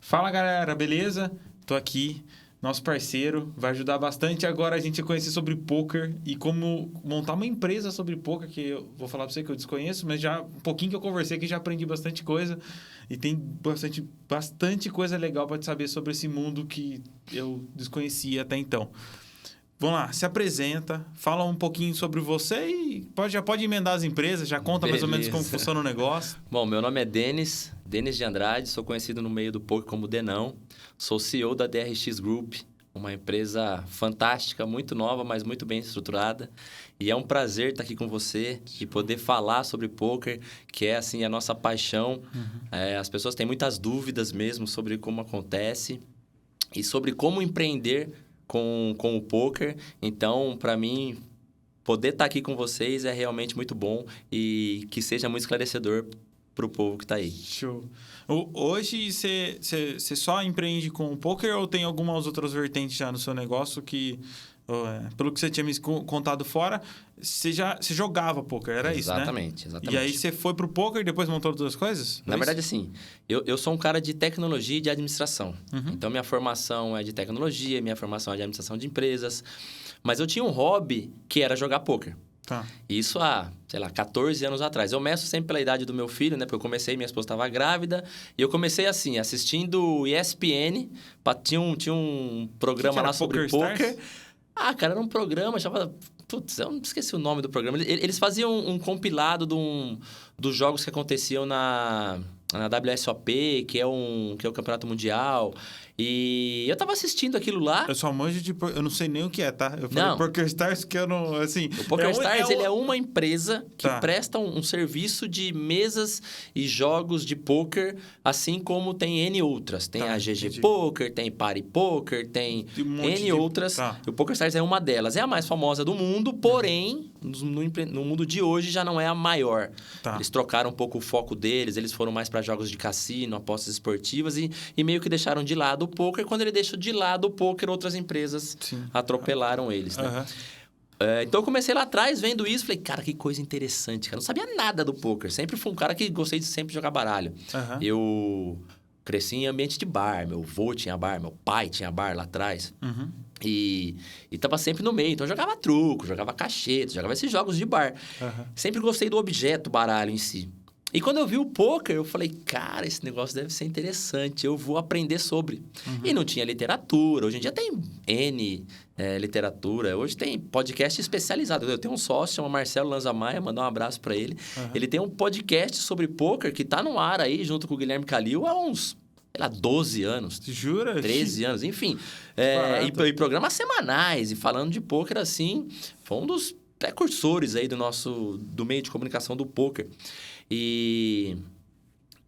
Fala galera, beleza? Tô aqui, nosso parceiro, vai ajudar bastante agora a gente a conhecer sobre poker e como montar uma empresa sobre poker, que eu vou falar pra você que eu desconheço, mas já um pouquinho que eu conversei aqui já aprendi bastante coisa e tem bastante coisa legal para te saber sobre esse mundo que eu desconhecia até então. Vamos lá, se apresenta, fala um pouquinho sobre você e já pode emendar as empresas, já conta mais ou menos como funciona o negócio. Bom, meu nome é Denis de Andrade, sou conhecido no meio do poker como Denão. Sou CEO da DRX Group, uma empresa fantástica, muito nova, mas muito bem estruturada. E é um prazer estar aqui com você e poder falar sobre poker, que é assim a nossa paixão. As pessoas têm muitas dúvidas mesmo sobre como acontece e sobre como empreender com o poker. Então, para mim, poder estar aqui com vocês é realmente muito bom e que seja muito esclarecedor para o povo que está aí. Show. Hoje, você só empreende com o poker ou tem algumas outras vertentes já no seu negócio que, pelo que você tinha me contado fora, você jogava poker, era isso, né? Exatamente. E aí você foi pro poker e depois montou outras coisas? Na verdade, assim, eu sou um cara de tecnologia e de administração. Então, minha formação é de tecnologia, minha formação é de administração de empresas. Mas eu tinha um hobby que era jogar poker. Tá. Isso há, 14 anos atrás. Eu meço sempre pela idade do meu filho, né? Porque eu comecei, minha esposa estava grávida. E eu comecei assim, assistindo ESPN. Tinha um programa lá sobre poker. Ah, cara, era um programa, chamava... Putz, eu não esqueci o nome do programa. Eles faziam um compilado dos jogos que aconteciam na WSOP, que é o Campeonato Mundial. E eu tava assistindo aquilo lá. Eu só manjo de... Eu não sei nem o que é, tá? Eu falei PokerStars que eu não... Assim, o PokerStars, ele é uma empresa que presta um serviço de mesas e jogos de poker, assim como tem N outras. Tem a GG Poker, tem Party Poker, tem N outras. O PokerStars é uma delas. É a mais famosa do mundo, porém, no mundo de hoje já não é a maior. Eles trocaram um pouco o foco deles, eles foram mais para jogos de cassino, apostas esportivas e meio que deixaram de lado o poker. Quando ele deixou de lado o poker, outras empresas atropelaram eles, né? Então, eu comecei lá atrás vendo isso. Falei, cara, que coisa interessante, cara. Não sabia nada do poker. Sempre fui um cara que gostei de sempre jogar baralho. Eu cresci em ambiente de bar. Meu avô tinha bar, meu pai tinha bar lá atrás. E tava sempre no meio. Então, eu jogava truco, jogava cacheta, jogava esses jogos de bar. Sempre gostei do objeto baralho em si. E quando eu vi o poker, eu falei, cara, esse negócio deve ser interessante, eu vou aprender sobre. E não tinha literatura, hoje em dia tem N literatura, hoje tem podcast especializado. Eu tenho um sócio, chama Marcelo Lanza Maia, mandar um abraço para ele. Ele tem um podcast sobre poker que tá no ar aí, junto com o Guilherme Calil, há uns... 12 anos. Jura? 13 anos, enfim. E programas semanais, e falando de poker assim, foi um dos precursores aí do meio de comunicação do poker. E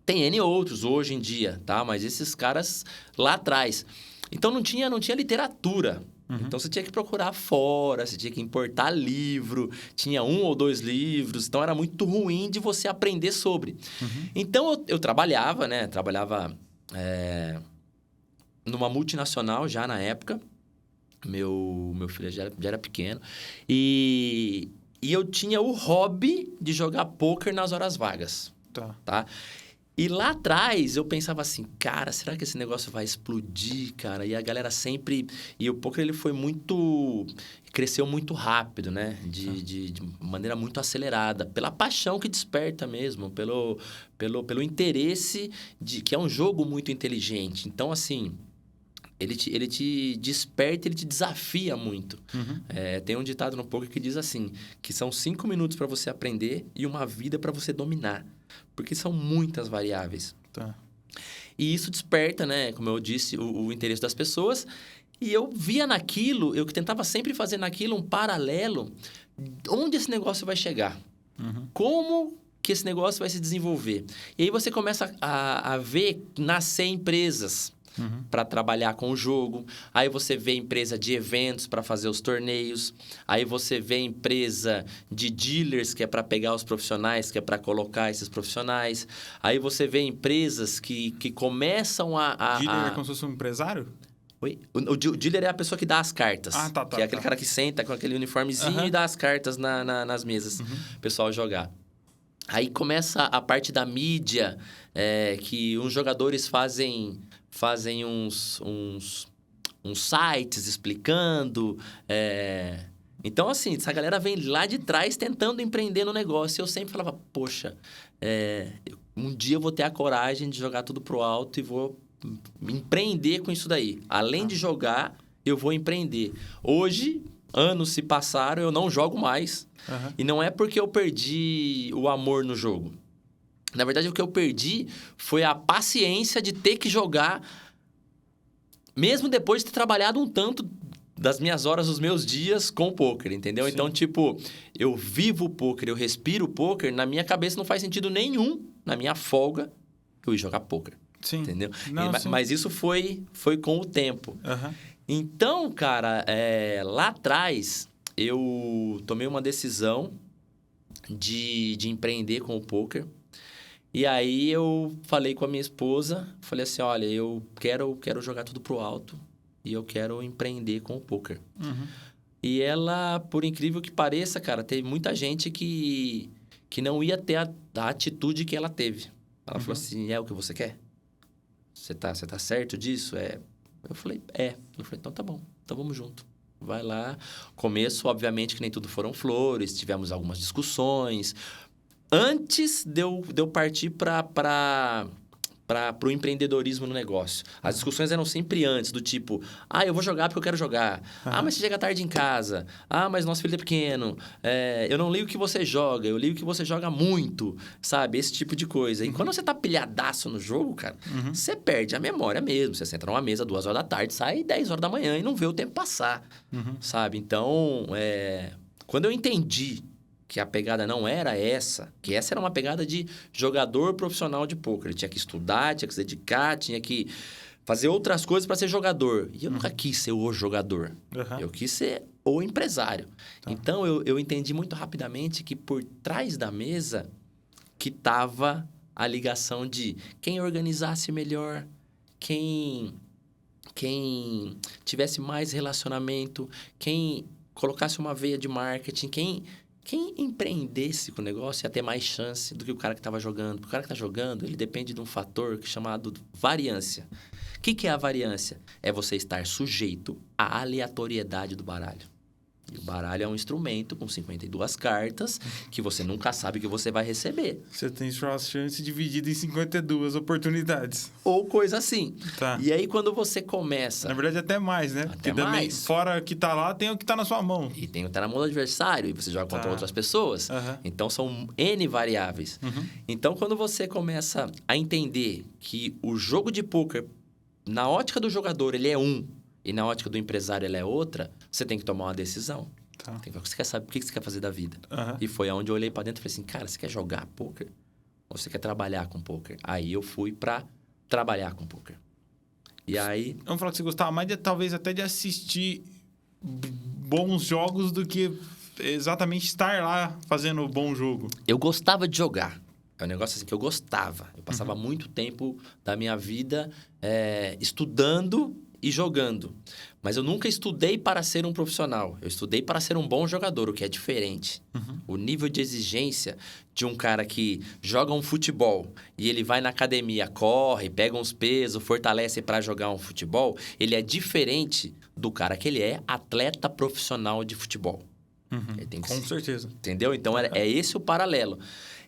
tem N outros hoje em dia, tá? Mas esses caras lá atrás. Então, não tinha literatura. Então, você tinha que procurar fora, você tinha que importar livro. Tinha 1 ou 2 livros. Então, era muito ruim de você aprender sobre. Então, eu trabalhava, né? Trabalhava numa multinacional já na época. Meu filho já era pequeno. E eu tinha o hobby de jogar poker nas horas vagas. Tá? E lá atrás, eu pensava assim, cara, será que esse negócio vai explodir, cara? E a galera sempre... E o poker, ele foi muito... Cresceu muito rápido, né? De maneira muito acelerada. Pela paixão que desperta mesmo. Pelo interesse que é um jogo muito inteligente. Então, assim... Ele te desperta, ele te desafia muito. Tem um ditado no poker que diz assim, que são 5 minutos para você aprender e uma vida para você dominar. Porque são muitas variáveis. E isso desperta, né, como eu disse, o interesse das pessoas. E eu via naquilo, eu tentava sempre fazer naquilo um paralelo. Onde esse negócio vai chegar? Como que esse negócio vai se desenvolver? E aí você começa a ver nascer empresas para trabalhar com o jogo. Aí você vê empresa de eventos para fazer os torneios. Aí você vê empresa de dealers, que é para pegar os profissionais, que é para colocar esses profissionais. Aí você vê empresas que começam Dealer é como se fosse um empresário? Oi? O dealer é a pessoa que dá as cartas. Que é aquele cara que senta com aquele uniformezinho e dá as cartas nas mesas. O pessoal jogar. Aí começa a parte da mídia, que uns jogadores fazem fazem uns sites explicando. Então, assim, essa galera vem lá de trás tentando empreender no negócio. E eu sempre falava, poxa, um dia eu vou ter a coragem de jogar tudo pro alto e vou empreender com isso daí. Além de jogar, eu vou empreender. Hoje, anos se passaram, eu não jogo mais. Uhum. E não é porque eu perdi o amor no jogo. Na verdade, o que eu perdi foi a paciência de ter que jogar, mesmo depois de ter trabalhado um tanto das minhas horas, dos meus dias com o poker, entendeu? Sim. Então, tipo, eu vivo o poker, eu respiro o poker, na minha cabeça não faz sentido nenhum, na minha folga, eu ir jogar poker. Sim. Entendeu? Não, mas isso foi com o tempo. Uhum. Então, cara, lá atrás, eu tomei uma decisão de empreender com o poker. E aí, eu falei com a minha esposa, falei assim, olha, eu quero jogar tudo pro alto. E eu quero empreender com o poker. Uhum. E ela, por incrível que pareça, cara, teve muita gente que não ia ter a atitude que ela teve. Ela falou assim, é o que você quer? Você tá certo disso? Eu falei, Eu falei, então tá bom, então vamos junto. Vai lá. Começo, obviamente, que nem tudo foram flores, tivemos algumas discussões. Antes de eu partir para o empreendedorismo no negócio. As discussões eram sempre antes, do tipo... eu vou jogar porque eu quero jogar. Uhum. Mas você chega tarde em casa. Mas nosso filho é pequeno. Eu não ligo que você joga, eu ligo que você joga muito. Sabe? Esse tipo de coisa. E quando você tá pilhadaço no jogo, cara, você perde a memória mesmo. Você senta numa mesa 2 horas da tarde, sai 10 horas da manhã e não vê o tempo passar. Sabe? Então, quando eu entendi que a pegada não era essa, que essa era uma pegada de jogador profissional de pôquer. Ele tinha que estudar, tinha que se dedicar, tinha que fazer outras coisas para ser jogador. E eu nunca quis ser o jogador. Eu quis ser o empresário. Tá. Então, eu entendi muito rapidamente que por trás da mesa que estava a ligação de quem organizasse melhor, quem tivesse mais relacionamento, quem colocasse uma veia de marketing, quem empreendesse com o negócio ia ter mais chance do que o cara que estava jogando. Porque o cara que está jogando, ele depende de um fator chamado variância. O que é a variância? É você estar sujeito à aleatoriedade do baralho. E o baralho é um instrumento com 52 cartas que você nunca sabe que você vai receber. Você tem sua chance dividida em 52 oportunidades. Ou coisa assim. Tá. E aí, quando você começa... Na verdade, até mais, né? Até porque mais. Também, fora o que tá lá, tem o que tá na sua mão. E tem o que tá na mão do adversário. E você joga contra outras pessoas. Então, são N variáveis. Então, quando você começa a entender que o jogo de pôquer, na ótica do jogador, ele é um... e na ótica do empresário ela é outra, você tem que tomar uma decisão. Tá. Você quer saber o que você quer fazer da vida. E foi onde eu olhei pra dentro e falei assim, cara, você quer jogar pôquer? Ou você quer trabalhar com pôquer? Aí eu fui pra trabalhar com pôquer. E aí... Vamos falar que você gostava mais, talvez, até de assistir bons jogos do que exatamente estar lá fazendo bom jogo. Eu gostava de jogar. É um negócio assim que eu gostava. Eu passava muito tempo da minha vida estudando e jogando. Mas eu nunca estudei para ser um profissional. Eu estudei para ser um bom jogador, o que é diferente. O nível de exigência de um cara que joga um futebol e ele vai na academia, corre, pega uns pesos, fortalece para jogar um futebol, ele é diferente do cara que ele é atleta profissional de futebol. Com certeza. Entendeu? Então, é esse o paralelo.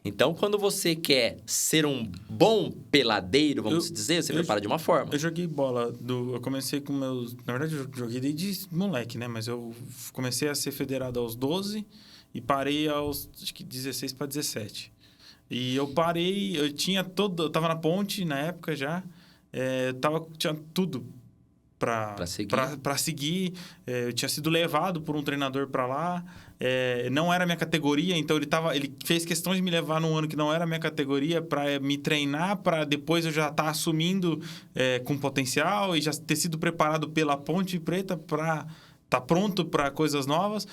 Então, quando você quer ser um bom peladeiro, vamos dizer, você prepara de uma forma. Eu joguei bola. Eu comecei com meus... Na verdade, eu joguei desde moleque, né? Mas eu comecei a ser federado aos 12 e parei aos, acho que 16 para 17. E eu parei, eu tinha todo... Eu tava na ponte na época já. Tinha tudo para seguir. Eu tinha sido levado por um treinador para lá. Não era minha categoria, então ele fez questão de me levar num ano que não era minha categoria para me treinar, para depois eu já estar assumindo com potencial e já ter sido preparado pela Ponte Preta para estar pronto para coisas novas.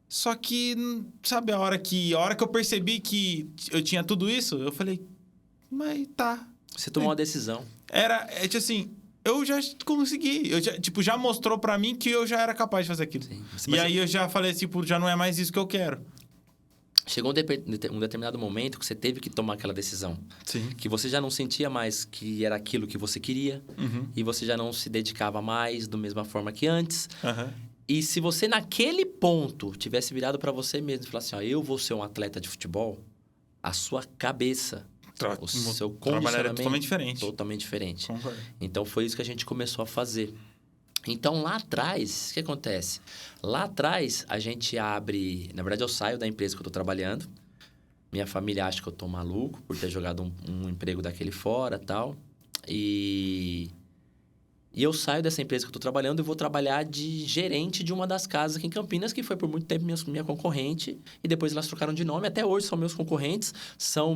Só que, sabe, a hora que eu percebi que eu tinha tudo isso, eu falei, mas tá. Você tomou uma decisão. Tipo assim... Eu já consegui. Já mostrou pra mim que eu já era capaz de fazer aquilo. Sim, aí eu já falei, já não é mais isso que eu quero. chegou um determinado momento que você teve que tomar aquela decisão. Sim. Que você já não sentia mais que era aquilo que você queria. E você já não se dedicava mais da mesma forma que antes. E se você, naquele ponto, tivesse virado para você mesmo e falasse assim, ó, eu vou ser um atleta de futebol, a sua cabeça, o seu condicionamento... Totalmente diferente. Concordo. Então, foi isso que a gente começou a fazer. Então, lá atrás, o que acontece? Lá atrás, a gente abre... Na verdade, eu saio da empresa que eu estou trabalhando. Minha família acha que eu estou maluco por ter jogado um emprego daquele fora e tal. E eu saio dessa empresa que eu estou trabalhando e vou trabalhar de gerente de uma das casas aqui em Campinas, que foi por muito tempo minha concorrente. E depois elas trocaram de nome. Até hoje são meus concorrentes. São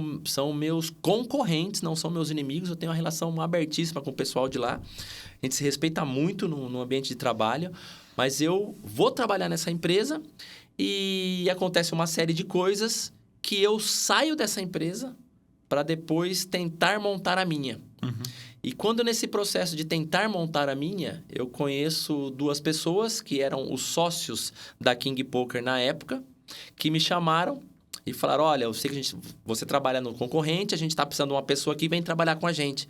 meus concorrentes, não são meus inimigos. Eu tenho uma relação abertíssima com o pessoal de lá. A gente se respeita muito no ambiente de trabalho. Mas eu vou trabalhar nessa empresa e acontece uma série de coisas que eu saio dessa empresa para depois tentar montar a minha. E quando nesse processo de tentar montar a minha, eu conheço duas pessoas que eram os sócios da King Poker na época, que me chamaram e falaram, olha, eu sei que você trabalha no concorrente, a gente está precisando de uma pessoa que vem trabalhar com a gente.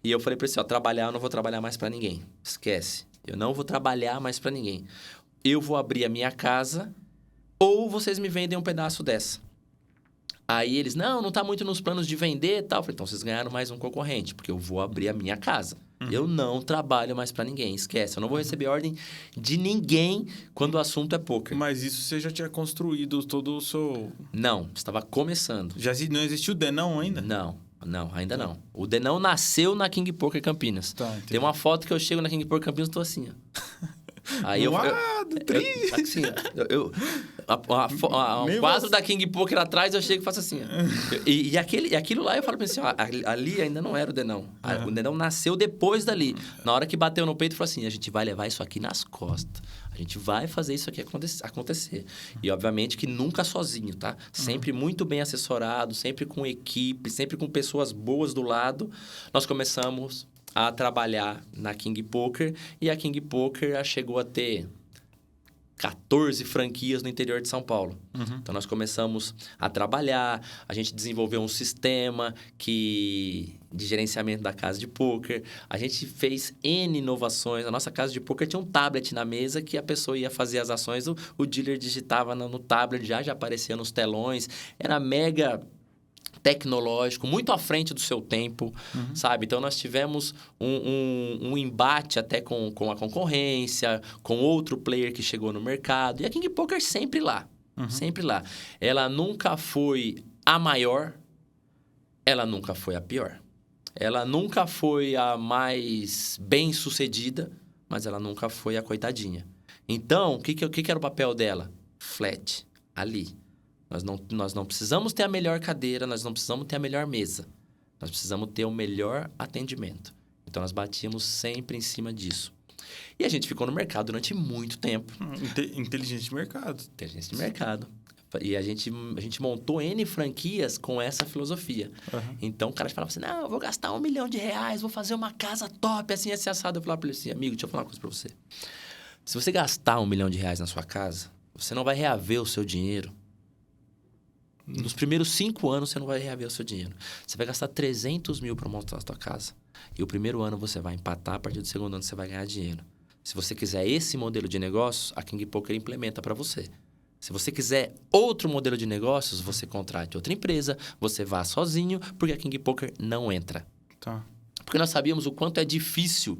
E eu falei para eles, trabalhar, eu não vou trabalhar mais para ninguém. Esquece. Eu não vou trabalhar mais para ninguém. Eu vou abrir a minha casa ou vocês me vendem um pedaço dessa. Aí eles, não está muito nos planos de vender e tal. Eu falei, então vocês ganharam mais um concorrente, porque eu vou abrir a minha casa. Eu não trabalho mais para ninguém, esquece. Eu não vou receber ordem de ninguém quando o assunto é poker. Mas isso você já tinha construído todo o seu... Não, estava começando. Já não existiu o Denão ainda? Não, ainda não. O Denão nasceu na King Poker Campinas. Tem uma foto que eu chego na King Poker Campinas e estou assim, ó. Aí assim, o quadro da King Poker atrás, eu chego e faço assim. E aquilo lá, eu falo pra assim, ali ainda não era o Denão. O Denão nasceu depois dali. Na hora que bateu no peito, falou assim, a gente vai levar isso aqui nas costas. A gente vai fazer isso aqui acontecer. E, obviamente, que nunca sozinho, tá? Sempre muito bem assessorado, sempre com equipe, sempre com pessoas boas do lado. Nós começamos a trabalhar na King Poker e a King Poker chegou a ter 14 franquias no interior de São Paulo. Então, nós começamos a trabalhar, a gente desenvolveu um sistema de gerenciamento da casa de poker, a gente fez N inovações. A nossa casa de poker tinha um tablet na mesa que a pessoa ia fazer as ações, o dealer digitava no tablet, já aparecia nos telões, era mega tecnológico, muito à frente do seu tempo, sabe? Então, nós tivemos um embate até com a concorrência, com outro player que chegou no mercado. E a King Poker sempre lá, sempre lá. Ela nunca foi a maior, ela nunca foi a pior. Ela nunca foi a mais bem-sucedida, mas ela nunca foi a coitadinha. Então, o que era o papel dela? Flat, ali. Nós não precisamos ter a melhor cadeira, nós não precisamos ter a melhor mesa. Nós precisamos ter o melhor atendimento. Então, nós batíamos sempre em cima disso. E a gente ficou no mercado durante muito tempo. Inteligência de mercado. Inteligência de mercado. E a gente montou N franquias com essa filosofia. Então, o cara falava assim, não, eu vou gastar R$1 milhão, vou fazer uma casa top, assim, assado. Eu falava para ele assim, amigo, deixa eu falar uma coisa para você. Se você gastar R$1 milhão na sua casa, você não vai reaver o seu dinheiro. Nos primeiros 5 anos, você não vai reaver o seu dinheiro. Você vai gastar 300 mil para montar a sua casa. E o primeiro ano você vai empatar, a partir do segundo ano você vai ganhar dinheiro. Se você quiser esse modelo de negócio, a King Poker implementa para você. Se você quiser outro modelo de negócios, você contrate outra empresa, você vá sozinho, porque a King Poker não entra. Porque nós sabíamos o quanto é difícil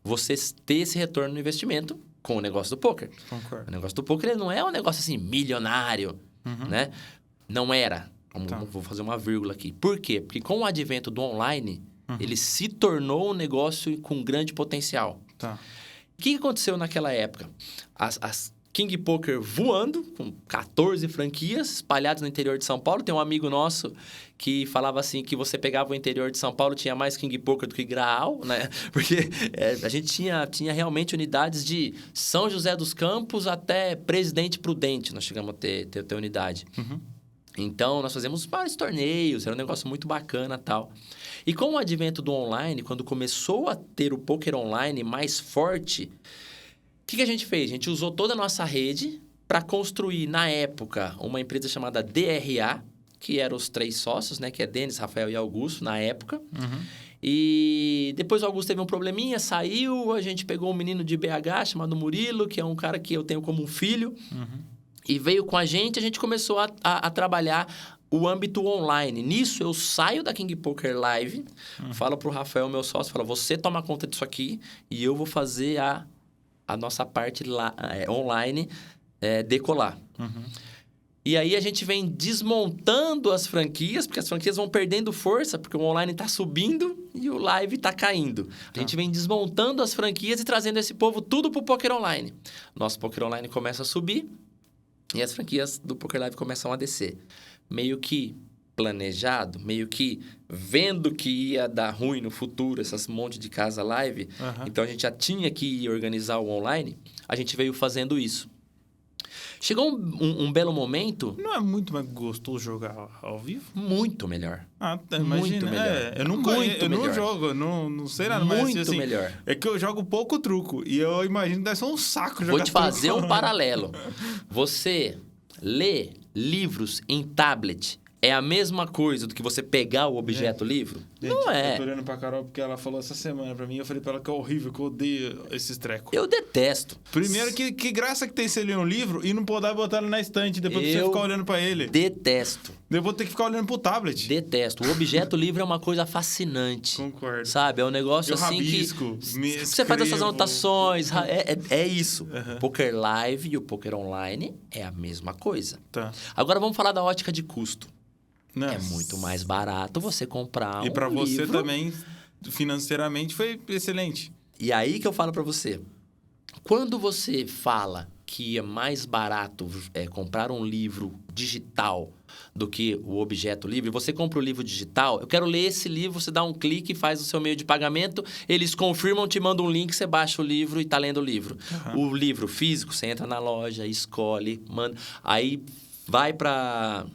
você ter esse retorno no investimento com o negócio do poker. Concordo. O negócio do poker ele não é um negócio assim milionário, né? Não era. Vou fazer uma vírgula aqui. Por quê? Porque com o advento do online, ele se tornou um negócio com grande potencial. O que aconteceu naquela época? As King Poker voando, com 14 franquias espalhadas no interior de São Paulo. Tem um amigo nosso que falava assim, que você pegava o interior de São Paulo, tinha mais King Poker do que Graal, né? Porque a gente tinha realmente unidades de São José dos Campos até Presidente Prudente. Nós chegamos a ter unidade. Então, nós fazemos vários torneios, era um negócio muito bacana e tal. E com o advento do online, quando começou a ter o poker online mais forte, o que a gente fez? A gente usou toda a nossa rede para construir, na época, uma empresa chamada DRA, que eram os 3 sócios, né? Que é Denis, Rafael e Augusto, na época. E depois o Augusto teve um probleminha, saiu, a gente pegou um menino de BH chamado Murilo, que é um cara que eu tenho como um filho, e veio com a gente começou a trabalhar o âmbito online. Nisso, eu saio da King Poker Live, falo pro Rafael, meu sócio, falo, você toma conta disso aqui e eu vou fazer a nossa parte lá, online decolar. E aí a gente vem desmontando as franquias, porque as franquias vão perdendo força, porque o online está subindo e o live está caindo. A gente vem desmontando as franquias e trazendo esse povo tudo para o Poker Online. Nosso Poker Online começa a subir e as franquias do Poker Live começam a descer. Meio que planejado, meio que vendo que ia dar ruim no futuro, essas monte de casa live. Então a gente já tinha que organizar o online, a gente veio fazendo isso. Chegou um belo momento... Não é muito mais gostoso jogar ao vivo? Muito melhor. Imagina. Muito melhor. Eu não jogo, não sei nada. Muito mas, assim, melhor. É que eu jogo pouco truco. E eu imagino que deve ser um saco jogar truco. Vou te fazer um paralelo. Você lê livros em tablet... É a mesma coisa do que você pegar o objeto livro? Não é. Eu tô olhando pra Carol porque ela falou essa semana pra mim. Eu falei pra ela que é horrível, que eu odeio esses trecos. Eu detesto. Primeiro, que graça que tem você ler um livro e não poder botar ele na estante depois pra você ficar olhando pra ele. Detesto. Eu vou ter que ficar olhando pro tablet. Detesto. O objeto livre é uma coisa fascinante. Concordo. Sabe? É um negócio eu assim rabisco, que... Você faz essas anotações. É isso. O Poker Live e o Poker Online é a mesma coisa. Agora vamos falar da ótica de custo. É muito mais barato você comprar um livro. E para você também, financeiramente, foi excelente. E aí que eu falo para você. Quando você fala que é mais barato comprar um livro digital do que o objeto livre, você compra o livro digital, eu quero ler esse livro, você dá um clique, faz o seu meio de pagamento, eles confirmam, te mandam um link, você baixa o livro e tá lendo o livro. O livro físico, você entra na loja, escolhe, manda... Aí vai para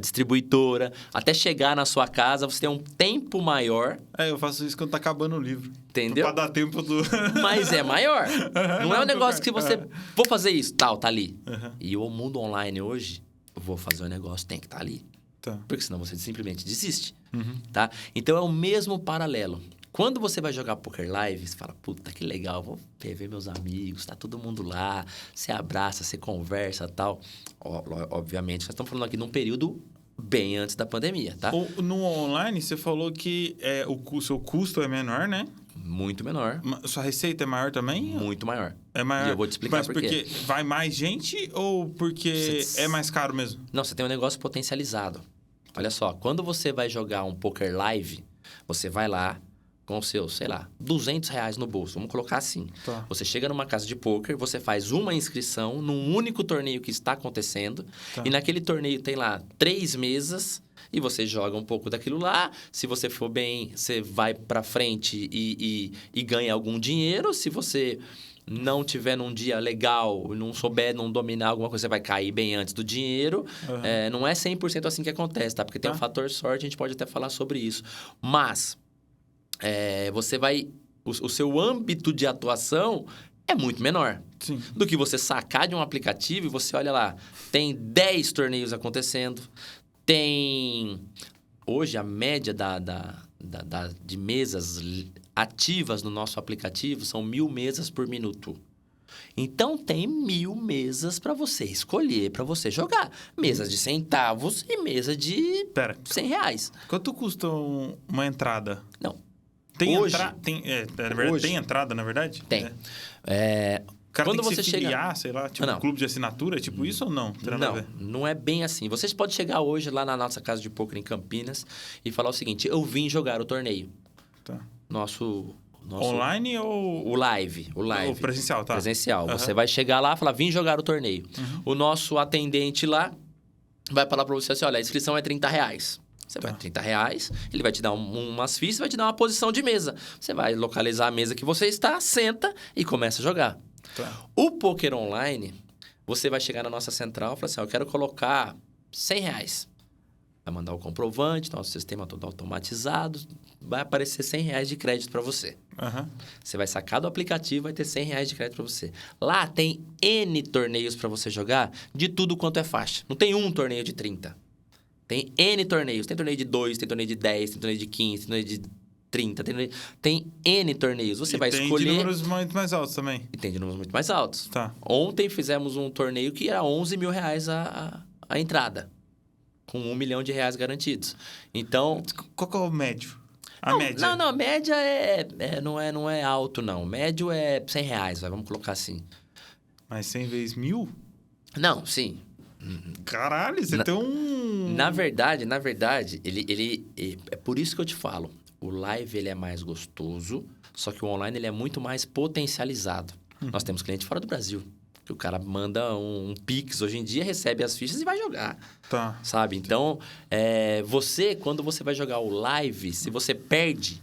distribuidora, até chegar na sua casa, você tem um tempo maior. Eu faço isso quando tá acabando o livro. Entendeu? Pra dar tempo do... Mas é maior. Não é um negócio que você... Vou fazer isso, tá ali. E o mundo online hoje, vou fazer o negócio, tem que estar ali. Porque senão você simplesmente desiste. Tá? Então é o mesmo paralelo. Quando você vai jogar Poker Live, você fala, puta, que legal, vou ver meus amigos, tá todo mundo lá, você abraça, você conversa e tal. Obviamente, nós estamos falando aqui num período bem antes da pandemia, tá? No online, você falou que o seu custo é menor, né? Muito menor. Sua receita é maior também? Muito maior. É maior. E eu vou te explicar por quê. Mas porque vai mais gente ou porque é mais caro mesmo? Não, você tem um negócio potencializado. Olha só, quando você vai jogar um Poker Live, você vai lá com seus, sei lá, R$200 no bolso. Vamos colocar assim. Você chega numa casa de pôquer, você faz uma inscrição num único torneio que está acontecendo. E naquele torneio tem lá 3 mesas e você joga um pouco daquilo lá. Se você for bem, você vai pra frente e ganha algum dinheiro. Se você não tiver num dia legal, não souber, não dominar alguma coisa, você vai cair bem antes do dinheiro. Não é 100% assim que acontece, tá? Porque tem um fator sorte, a gente pode até falar sobre isso. Mas... você vai... O seu âmbito de atuação é muito menor. Sim. Do que você sacar de um aplicativo e você olha lá, tem 10 torneios acontecendo, tem... Hoje, a média de mesas ativas no nosso aplicativo são 1.000 mesas por minuto. Então, tem 1.000 mesas para você escolher, para você jogar. Mesas de centavos e mesa de R$100. Quanto custa uma entrada? Não. Tem hoje, tem entrada, na verdade? Tem. Cara, quando tem que você se filiar, sei lá, tipo um clube de assinatura, tipo isso ou não? Não é bem assim. Vocês podem chegar hoje lá na nossa casa de pôquer em Campinas e falar o seguinte, eu vim jogar o torneio. Nosso online ou... O live. O presencial, tá? Presencial. Você vai chegar lá e falar, vim jogar o torneio. O nosso atendente lá vai falar para você assim, olha, a inscrição é R$30. Você vai R$30, ele vai te dar umas fichas, vai te dar uma posição de mesa. Você vai localizar a mesa que você está, senta e começa a jogar. O Poker Online, você vai chegar na nossa central e falar assim, eu quero colocar R$100. vai mandar o comprovante, nosso sistema todo automatizado, vai aparecer R$100 de crédito para você. Você vai sacar do aplicativo, vai ter R$100 de crédito para você. Lá tem N torneios para você jogar de tudo quanto é faixa. Não tem um torneio de 30. Tem N torneios. Tem torneio de 2, tem torneio de 10, tem torneio de 15, tem torneio de 30. Tem N torneios. Você vai escolher... tem de números muito mais altos também. E tem de números muito mais altos. Tá. Ontem fizemos um torneio que era R$11 mil a entrada. Com R$1 milhão garantidos. Então... Qual que é o médio? Média? Não, média não é alto, não. Médio é R$100, vamos colocar assim. Mas 100 vezes 1.000? Não, sim. Caralho, você tem um... Na verdade, ele é por isso que eu te falo. O live, ele é mais gostoso, só que o online, ele é muito mais potencializado. Nós temos cliente fora do Brasil. Que o cara manda um Pix hoje em dia, recebe as fichas e vai jogar. Tá. Sabe? Então, quando você vai jogar o live, se você perde,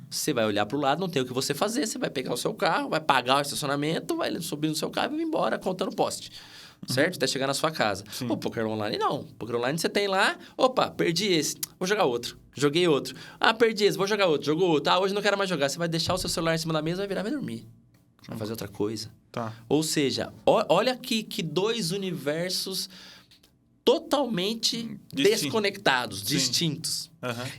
você vai olhar para o lado, não tem o que você fazer, você vai pegar o seu carro, vai pagar o estacionamento, vai subir no seu carro e ir embora contando poste. Certo? Até chegar na sua casa. Sim. O poker online, não. O poker online, você tem lá, opa, perdi esse, vou jogar outro. Joguei outro. Perdi esse, vou jogar outro. Jogou outro. Hoje não quero mais jogar. Você vai deixar o seu celular em cima da mesa, vai virar e vai dormir. Vai fazer outra coisa. Tá. Ou seja, olha que dois universos totalmente desconectados, distintos.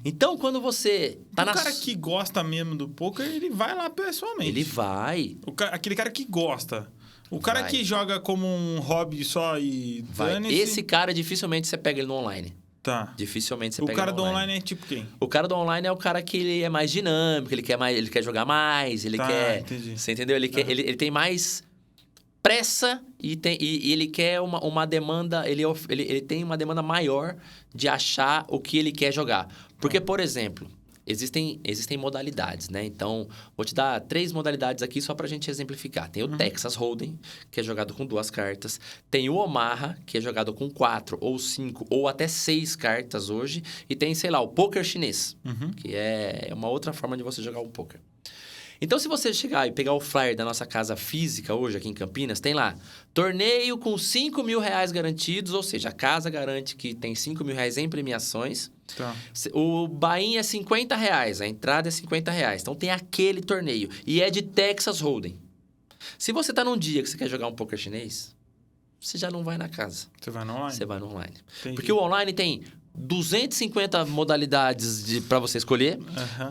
Então, quando você tá o cara que gosta mesmo do poker, ele vai lá pessoalmente. Ele vai. Aquele cara que gosta. O cara que joga como um hobby só e... Esse cara, dificilmente você pega ele no online. Tá. Dificilmente você pega o cara do online é tipo quem? O cara do online é o cara que ele é mais dinâmico, ele quer jogar mais, ele quer... Entendi. Você entendeu? Ele tem mais pressa e ele quer uma demanda... Ele tem uma demanda maior de achar o que ele quer jogar. Porque, por exemplo, existem modalidades, né? Então, vou te dar 3 modalidades aqui só pra gente exemplificar. Tem o Texas Hold'em, que é jogado com 2 cartas. Tem o Omaha, que é jogado com 4 ou 5 ou até 6 cartas hoje. E tem, sei lá, o poker chinês, que é uma outra forma de você jogar o poker. Então, se você chegar e pegar o flyer da nossa casa física hoje aqui em Campinas, tem lá, torneio com R$5 mil garantidos, ou seja, a casa garante que tem R$5 mil em premiações. Tá. O buy-in é R$50, a entrada é R$50. Então, tem aquele torneio. E é de Texas Hold'em. Se você tá num dia que você quer jogar um poker chinês, você já não vai na casa. Você vai no online? Você vai no online. Entendi. Porque o online tem 250 modalidades para você escolher.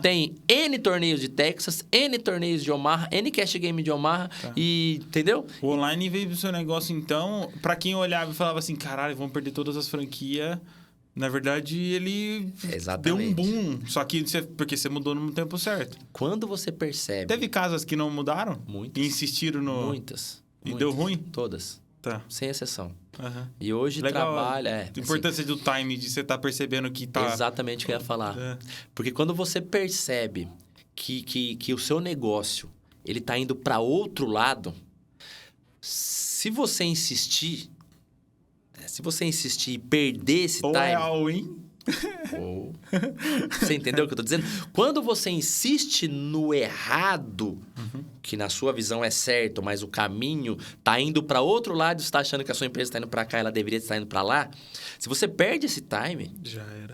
Tem N torneios de Texas, N torneios de Omaha, N cash game de Omaha. E, entendeu? O online veio do seu negócio, então, para quem olhava e falava assim, caralho, vamos perder todas as franquias. Na verdade, ele deu um boom. Só que porque você mudou no tempo certo. Quando você percebe... Teve casas que não mudaram? Muitas. E insistiram no... Muitas. Deu ruim? Todas. Tá. Sem exceção. E hoje trabalha... A importância do time, de você estar percebendo que tá... Exatamente o que eu ia falar. Porque quando você percebe que o seu negócio ele tá indo para outro lado, se você insistir e perder esse time... Ou é all-in... Você entendeu o que eu tô dizendo? Quando você insiste no errado, que na sua visão é certo, mas o caminho tá indo para outro lado, você tá achando que a sua empresa tá indo para cá, ela deveria estar indo para lá. Se você perde esse time,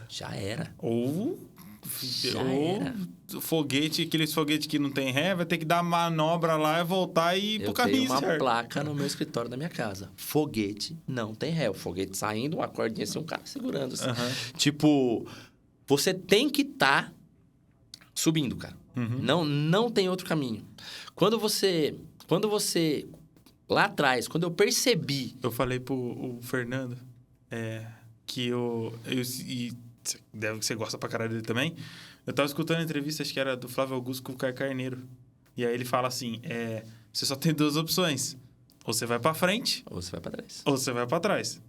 já era. Ou foguete, aqueles foguetes que não tem ré, vai ter que dar manobra lá e voltar e ir pro caminho certo. Eu tenho uma placa no meu escritório da minha casa. Foguete não tem ré. O foguete saindo, uma cordinha assim, um cara segurando assim. Tipo, você tem que estar subindo, cara. Não tem outro caminho. Quando você... Lá atrás, quando eu percebi... Eu falei pro Fernando que deve que você gosta pra caralho dele também. Eu tava escutando a entrevista, acho que era do Flávio Augusto com o Caio Carneiro. E aí ele fala assim, você só tem 2 opções. Ou você vai pra frente... Ou você vai pra trás. Ou você vai pra trás.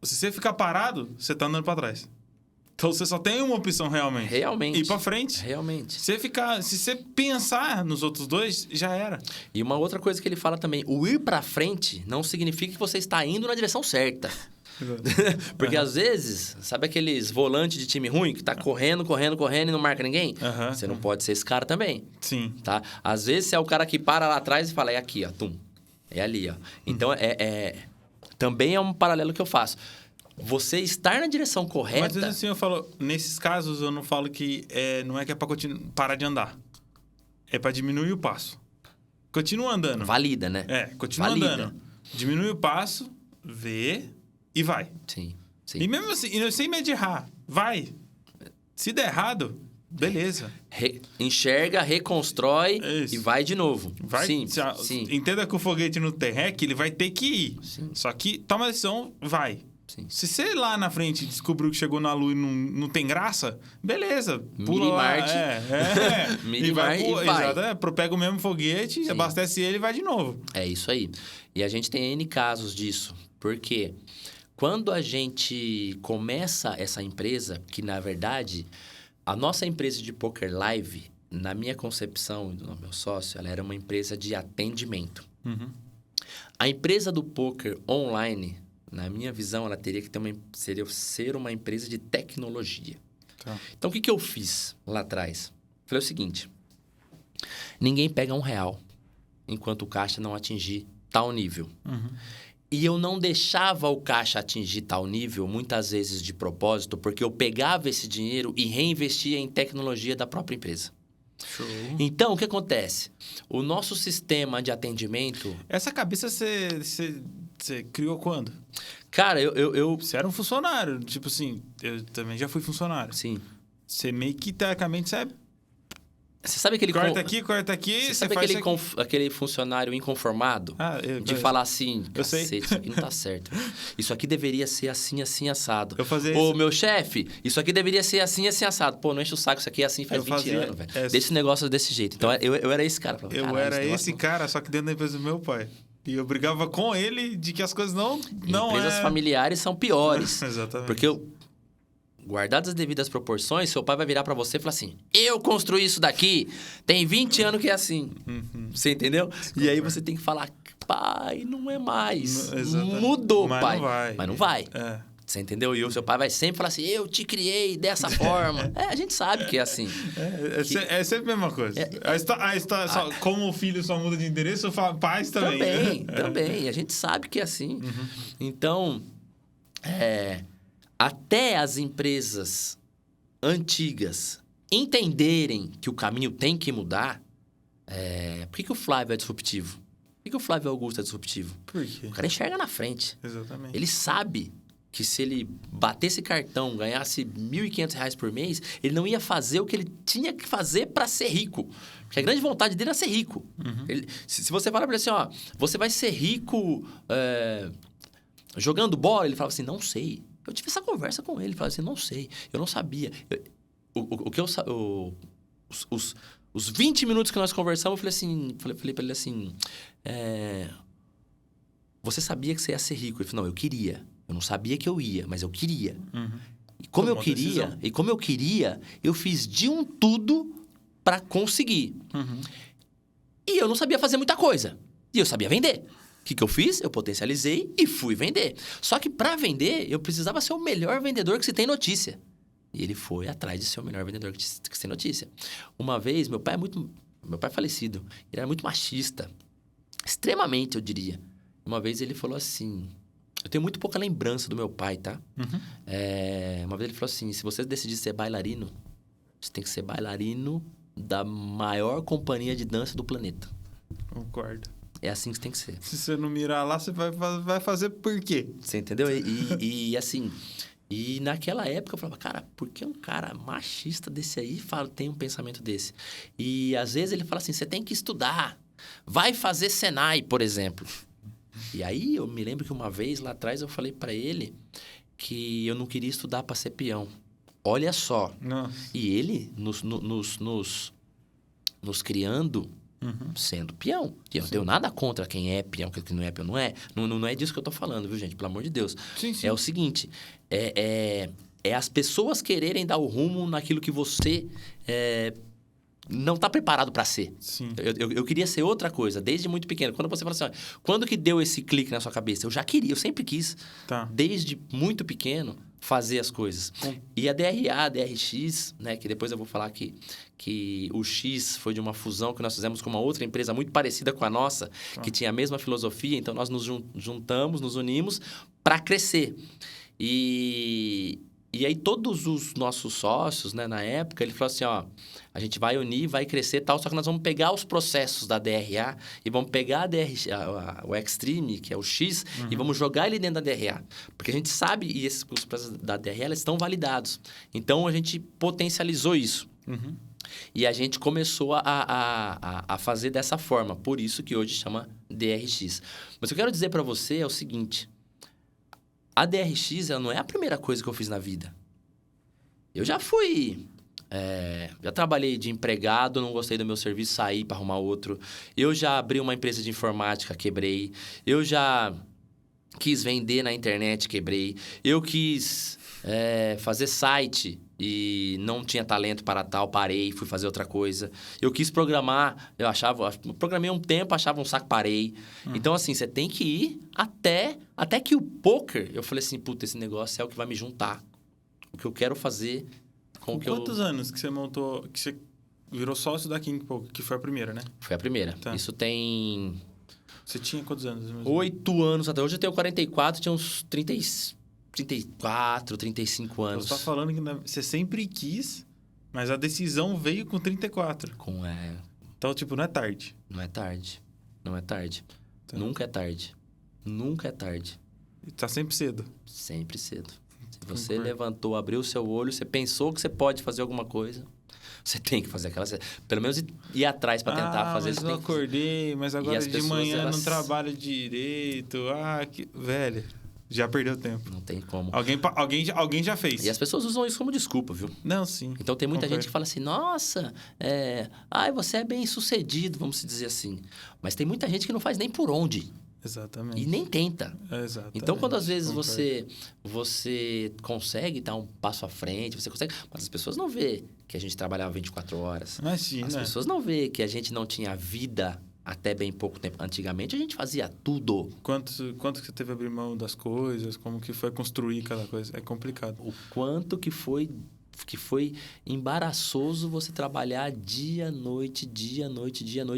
Se você ficar parado, você tá andando pra trás. Então você só tem uma opção realmente. Ir pra frente. Realmente. Se você pensar nos outros 2, já era. E uma outra coisa que ele fala também, o ir pra frente não significa que você está indo na direção certa. Porque às vezes, sabe aqueles volantes de time ruim que tá correndo e não marca ninguém? Você não pode ser esse cara também. Sim. Tá? Às vezes você é o cara que para lá atrás e fala, é aqui, ó, tum. É ali, ó. Então, também é um paralelo que eu faço. você estar na direção correta... Mas assim, eu falo... Nesses casos, eu não falo que... não é que é pra parar de andar. É pra diminuir o passo. Continua andando. Valida, né? Continua andando. Diminui o passo, vê e vai. Sim. E mesmo assim, sem medo de errar, vai. Se der errado, beleza. Enxerga, reconstrói e vai de novo. Vai, sim. Entenda que o foguete não tem ré, que ele vai ter que ir. Sim. Só que toma a decisão, vai. Sim. Se você lá na frente descobriu que chegou na Lua e não tem graça, beleza. Pula lá. Marte. E vai. Exato, pega o mesmo foguete, abastece ele e vai de novo. É isso aí. E a gente tem N casos disso. Por quê? Quando a gente começa essa empresa, que na verdade, a nossa empresa de poker live, na minha concepção e do meu sócio, ela era uma empresa de atendimento. Uhum. A empresa do poker online, na minha visão, ela teria que ser uma empresa de tecnologia. Tá. Então, o que eu fiz lá atrás? Falei o seguinte, ninguém pega R$1 enquanto o caixa não atingir tal nível. Uhum. E eu não deixava o caixa atingir tal nível, muitas vezes de propósito, porque eu pegava esse dinheiro e reinvestia em tecnologia da própria empresa. Show. Então, o que acontece? O nosso sistema de atendimento... Essa cabeça você criou quando? Cara, Você era um funcionário. Tipo assim, eu também já fui funcionário. Sim. Você meio que, tecnicamente, Você sabe aquele... Corta aqui, você sabe aquele funcionário inconformado? De falar assim, cacete, isso aqui não tá certo. Isso aqui deveria ser assim, assim, assado. Eu fazia Ô, isso. meu chefe, isso aqui deveria ser assim, assim, assado. Pô, não enche o saco, isso aqui é assim faz 20 anos, velho. Desse negócio desse jeito. Então, eu era esse cara. Eu era esse cara, só que dentro da empresa do meu pai. E eu brigava com ele de que as coisas não Empresas familiares são piores. Exatamente. Porque guardadas as devidas proporções, seu pai vai virar pra você e falar assim, eu construí isso daqui, tem 20 anos que é assim. Uhum. Você entendeu? E aí você tem que falar, pai, não é mais. Mudou, mas pai. Não vai. Mas não vai. É. Você entendeu? E o seu pai vai sempre falar assim, eu te criei dessa forma. A gente sabe que é assim. É sempre a mesma coisa. Como o filho só muda de endereço, pais também. Também. A gente sabe que é assim. Uhum. Então, até as empresas antigas entenderem que o caminho tem que mudar... Por que o Flávio é disruptivo? Por que o Flávio Augusto é disruptivo? Por quê? O cara enxerga na frente. Exatamente. Ele sabe que se ele batesse cartão, ganhasse R$1.500 por mês, ele não ia fazer o que ele tinha que fazer para ser rico. Porque a grande vontade dele era ser rico. Uhum. Se você fala para ele assim, ó, você vai ser rico jogando bola, ele fala assim, não sei. Eu tive essa conversa com ele, ele falava assim, não sei, eu não sabia. Os 20 minutos que nós conversamos, eu falei para ele assim, você sabia que você ia ser rico? Ele falou, não, eu queria. Eu não sabia que eu ia, mas eu queria. Uhum. E como eu queria, eu fiz de um tudo para conseguir. Uhum. E eu não sabia fazer muita coisa. E eu sabia vender. O que eu fiz? Eu potencializei e fui vender. Só que para vender, eu precisava ser o melhor vendedor que se tem notícia. E ele foi atrás de ser o melhor vendedor que se tem notícia. Uma vez, meu pai é falecido. Ele era muito machista. Extremamente, eu diria. Uma vez ele falou assim... Eu tenho muito pouca lembrança do meu pai, tá? Uhum. Uma vez ele falou assim, se você decidir ser bailarino, você tem que ser bailarino da maior companhia de dança do planeta. Concordo. É assim que você tem que ser. Se você não mirar lá, você vai fazer por quê? Você entendeu? E assim... E naquela época eu falava, cara, por que um cara machista desse aí tem um pensamento desse? E às vezes ele fala assim, você tem que estudar. Vai fazer Senai, por exemplo. E aí eu me lembro que uma vez lá atrás eu falei pra ele que eu não queria estudar pra ser peão. Olha só. Nossa. E ele nos criando sendo peão. E eu não tenho nada contra quem é peão, quem não é peão. Não é disso que eu tô falando, viu, gente? Pelo amor de Deus. Sim. É o seguinte, é as pessoas quererem dar o rumo naquilo que você não está preparado para ser. Sim. Eu queria ser outra coisa, desde muito pequeno. Quando você fala assim, ó, quando que deu esse clique na sua cabeça? Eu já queria, eu sempre quis, desde muito pequeno, fazer as coisas. E a DRA, a DRX, né, que depois eu vou falar que o X foi de uma fusão que nós fizemos com uma outra empresa muito parecida com a nossa, que tinha a mesma filosofia, então nós nos juntamos, nos unimos para crescer. E aí, todos os nossos sócios, né, na época, ele falou assim, ó, a gente vai unir, vai crescer e tal, só que nós vamos pegar os processos da DRA e vamos pegar o Xtreme, que é o X, e vamos jogar ele dentro da DRA. Porque a gente sabe, e esses processos da DRA, eles estão validados. Então, a gente potencializou isso. E a gente começou a fazer dessa forma. Por isso que hoje chama DRX. Mas o que eu quero dizer para você é o seguinte... A DRX, ela não é a primeira coisa que eu fiz na vida. Eu já fui... já trabalhei de empregado, não gostei do meu serviço, saí para arrumar outro. Eu já abri uma empresa de informática, quebrei. Eu já quis vender na internet, quebrei. Eu quis fazer site e não tinha talento para tal, parei, fui fazer outra coisa. Eu quis programar, programei um tempo, achava um saco, parei. Então, assim, você tem que ir até que o poker, eu falei assim, puta, esse negócio é o que vai me juntar. O que eu quero fazer com Quantos anos que você montou, que você virou sócio da King Poker, que foi a primeira, né? Foi a primeira. Tá. Isso tem... Você tinha quantos anos? 8 anos até. Hoje eu tenho 44, tinha uns 34, 35 anos. Você tá falando que você sempre quis, mas a decisão veio com 34. Então, tipo, não é tarde. Não é tarde. Não é tarde. Tá. Nunca é tarde. Nunca é tarde. Tá sempre cedo. Sempre cedo. Se você levantou, abriu o seu olho, você pensou que você pode fazer alguma coisa, você tem que fazer aquela... Pelo menos ir atrás para tentar fazer isso. Mas eu acordei, mas agora de manhã elas... não trabalho direito. Velho, já perdeu tempo. Não tem como. Alguém já fez. E as pessoas usam isso como desculpa, viu? Não, sim. Então tem muita gente que fala assim, nossa, você é bem sucedido, vamos dizer assim. Mas tem muita gente que não faz nem por onde. Exatamente. E nem tenta. Exatamente. Então, quando às vezes você consegue dar um passo à frente, você consegue... Mas as pessoas não vê que a gente trabalhava 24 horas. Imagina. As pessoas não vê que a gente não tinha vida até bem pouco tempo. Antigamente, a gente fazia tudo. Quanto que você teve a abrir mão das coisas? Como que foi construir cada coisa? É complicado. O quanto que foi embaraçoso você trabalhar dia, noite,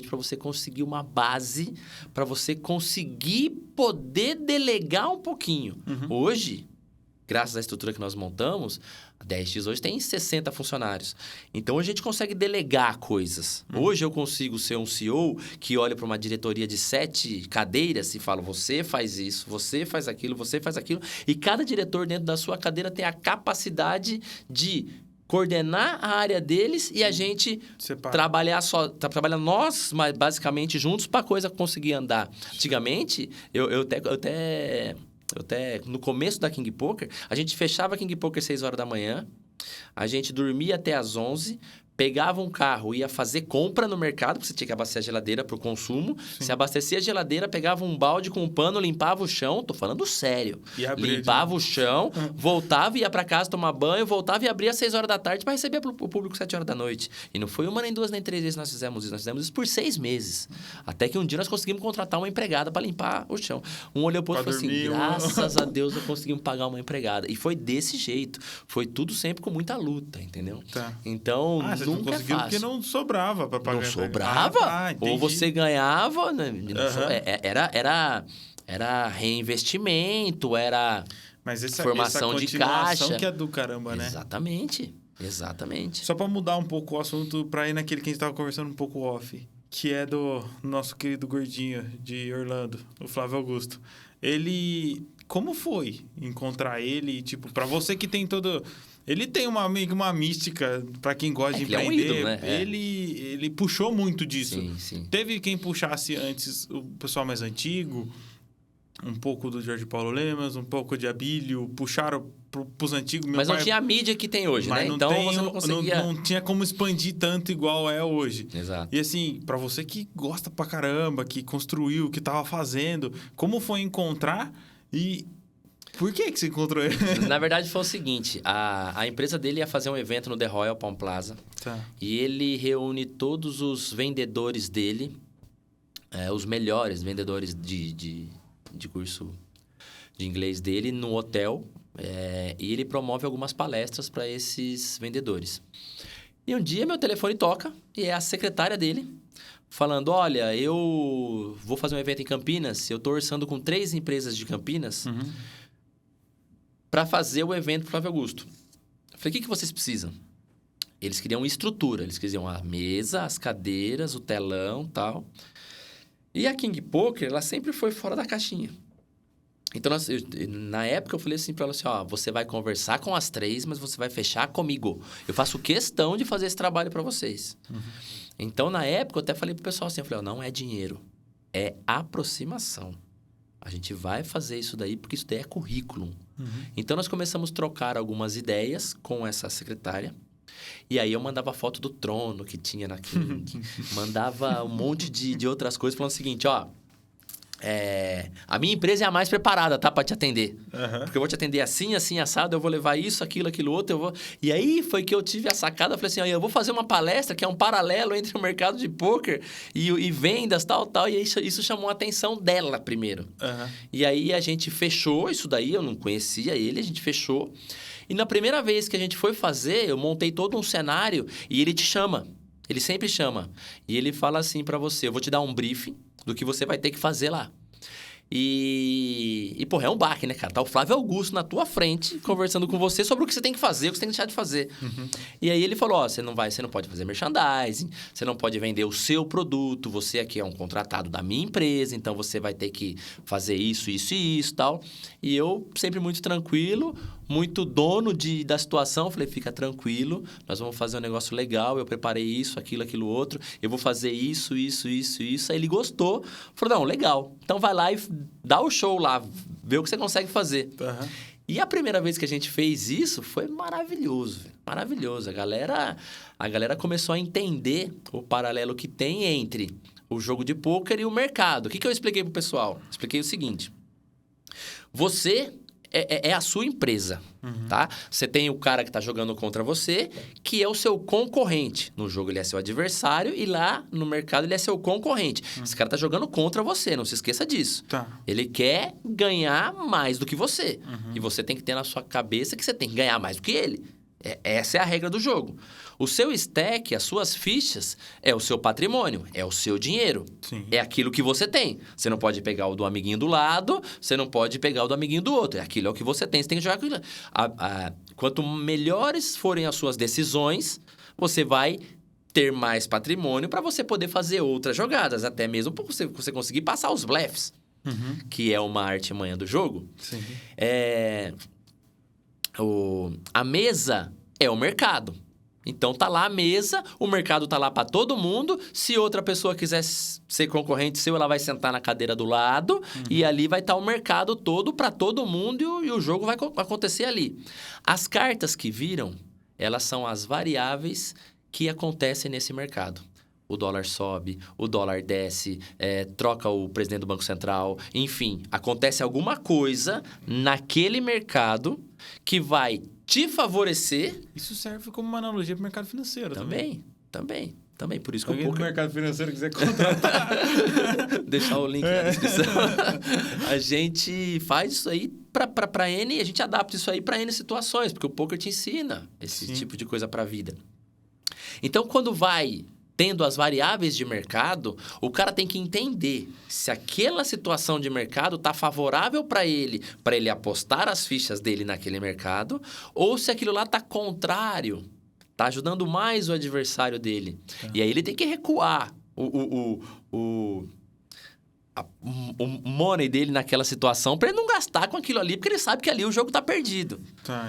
para você conseguir uma base, para você conseguir poder delegar um pouquinho. Hoje, graças à estrutura que nós montamos, a DRX hoje tem 60 funcionários. Então, a gente consegue delegar coisas. Hoje, eu consigo ser um CEO que olha para uma diretoria de 7 cadeiras e fala, você faz isso, você faz aquilo, você faz aquilo. E cada diretor dentro da sua cadeira tem a capacidade de coordenar a área deles e a gente trabalhar nós, mas basicamente juntos, para a coisa conseguir andar. Antigamente, eu até no começo da King Poker, a gente fechava a King Poker 6 horas da manhã, a gente dormia até às 11, pegava um carro, ia fazer compra no mercado, porque você tinha que abastecer a geladeira para o consumo. Sim. Se abastecia a geladeira, pegava um balde com um pano, limpava o chão. Tô falando sério. Limpava o chão, voltava, ia para casa tomar banho, voltava e abria às 6 horas da tarde para receber o público 7 horas da noite. E não foi uma, nem duas, nem três vezes que nós fizemos isso. Nós fizemos isso por 6 meses. Até que um dia nós conseguimos contratar uma empregada para limpar o chão. Um olhou pro outro e falou assim, graças a Deus nós conseguimos pagar uma empregada. E foi desse jeito. Foi tudo sempre com muita luta, entendeu? Tá. Então, não conseguiu porque não sobrava para pagar. Não sobrava. Ou você ganhava, né? Era reinvestimento, era formação de caixa. Que é do caramba, né? Exatamente. Só para mudar um pouco o assunto, para ir naquele que a gente estava conversando um pouco off, que é do nosso querido gordinho de Orlando, o Flávio Augusto. Como foi encontrar ele? Tipo, para você que tem todo... Ele tem uma mística para quem gosta de empreender. Ele é um ídolo, né? Ele puxou muito disso. Sim. Teve quem puxasse antes o pessoal mais antigo, um pouco do Jorge Paulo Lemas, um pouco de Abílio, puxaram pros antigos. Mas não tinha a mídia que tem hoje, né? Então você não conseguia... Não tinha como expandir tanto igual é hoje. Exato. E assim, para você que gosta pra caramba, que construiu, que tava fazendo, como foi encontrar e... Por que você encontrou ele? Na verdade, foi o seguinte. A empresa dele ia fazer um evento no The Royal Palm Plaza. Tá. E ele reúne todos os vendedores dele, os melhores vendedores de curso de inglês dele, no hotel. E ele promove algumas palestras para esses vendedores. E um dia, meu telefone toca e é a secretária dele falando, olha, eu vou fazer um evento em Campinas, eu estou orçando com 3 empresas de Campinas... para fazer o evento pro Flávio Augusto. Eu falei, o que vocês precisam? Eles queriam estrutura, eles queriam a mesa, as cadeiras, o telão e tal. E a King Poker, ela sempre foi fora da caixinha. Então, na época, eu falei assim para ela assim, ó, você vai conversar com as 3, mas você vai fechar comigo. Eu faço questão de fazer esse trabalho para vocês. Uhum. Então, na época, eu até falei pro pessoal assim, eu falei, não é dinheiro, é aproximação. A gente vai fazer isso daí porque isso daí é currículo. Uhum. Então, nós começamos a trocar algumas ideias com essa secretária. E aí, eu mandava foto do trono que tinha na King. Mandava um monte de outras coisas, falando o seguinte, ó... a minha empresa é a mais preparada, tá? Pra te atender. Uhum. Porque eu vou te atender assim, assim, assado. Eu vou levar isso, aquilo outro. Eu vou... E aí, foi que eu tive a sacada. Eu falei assim, ó, eu vou fazer uma palestra que é um paralelo entre o mercado de pôquer e vendas, tal. E aí, isso chamou a atenção dela primeiro. Uhum. E aí, a gente fechou isso daí. Eu não conhecia ele, a gente fechou. E na primeira vez que a gente foi fazer, eu montei todo um cenário e ele te chama. Ele sempre chama. E ele fala assim pra você, eu vou te dar um briefing do que você vai ter que fazer lá. E porra, é um baque, né, cara? Tá o Flávio Augusto na tua frente, conversando com você sobre o que você tem que fazer, o que você tem que deixar de fazer. Uhum. E aí ele falou, ó, você não pode fazer merchandising, você não pode vender o seu produto, você aqui é um contratado da minha empresa, então você vai ter que fazer isso e isso, tal. E eu, sempre muito tranquilo, muito dono da situação, falei, fica tranquilo, nós vamos fazer um negócio legal, eu preparei isso, aquilo outro, eu vou fazer isso. Aí ele gostou, falou, não, legal, então vai lá e dá o show lá, vê o que você consegue fazer. Uhum. E a primeira vez que a gente fez isso foi maravilhoso, maravilhoso. A galera começou a entender o paralelo que tem entre o jogo de pôquer e o mercado. O que eu expliquei pro pessoal? Expliquei o seguinte, você... É a sua empresa, tá? Você tem o cara que tá jogando contra você, que é o seu concorrente. No jogo ele é seu adversário e lá no mercado ele é seu concorrente. Esse cara tá jogando contra você, não se esqueça disso. Tá. Ele quer ganhar mais do que você. E você tem que ter na sua cabeça que você tem que ganhar mais do que ele. Essa é a regra do jogo. O seu stack, as suas fichas, é o seu patrimônio, é o seu dinheiro. Sim. É aquilo que você tem. Você não pode pegar o do amiguinho do lado, você não pode pegar o do amiguinho do outro. Aquilo é o que você tem, você tem que jogar aquilo. Quanto melhores forem as suas decisões, você vai ter mais patrimônio para você poder fazer outras jogadas, até mesmo para você conseguir passar os blefs, que é uma artimanha do jogo. Sim. A mesa é o mercado. Então, tá lá a mesa, o mercado tá lá para todo mundo. Se outra pessoa quiser ser concorrente seu, ela vai sentar na cadeira do lado. E ali vai estar o mercado todo para todo mundo e o jogo vai acontecer ali. As cartas que viram, elas são as variáveis que acontecem nesse mercado. O dólar sobe, o dólar desce, troca o presidente do Banco Central. Enfim, acontece alguma coisa naquele mercado que vai te favorecer. Isso serve como uma analogia para o mercado financeiro também. Também. Por isso que alguém do mercado financeiro quiser contratar. Deixar o link na descrição. A gente faz isso aí para N, a gente adapta isso aí para N situações, porque o poker te ensina esse tipo de coisa para a vida. Então, quando vai tendo as variáveis de mercado, o cara tem que entender se aquela situação de mercado está favorável para ele apostar as fichas dele naquele mercado, ou se aquilo lá está contrário, está ajudando mais o adversário dele. E aí ele tem que recuar o money dele naquela situação para ele não gastar com aquilo ali, porque ele sabe que ali o jogo tá perdido.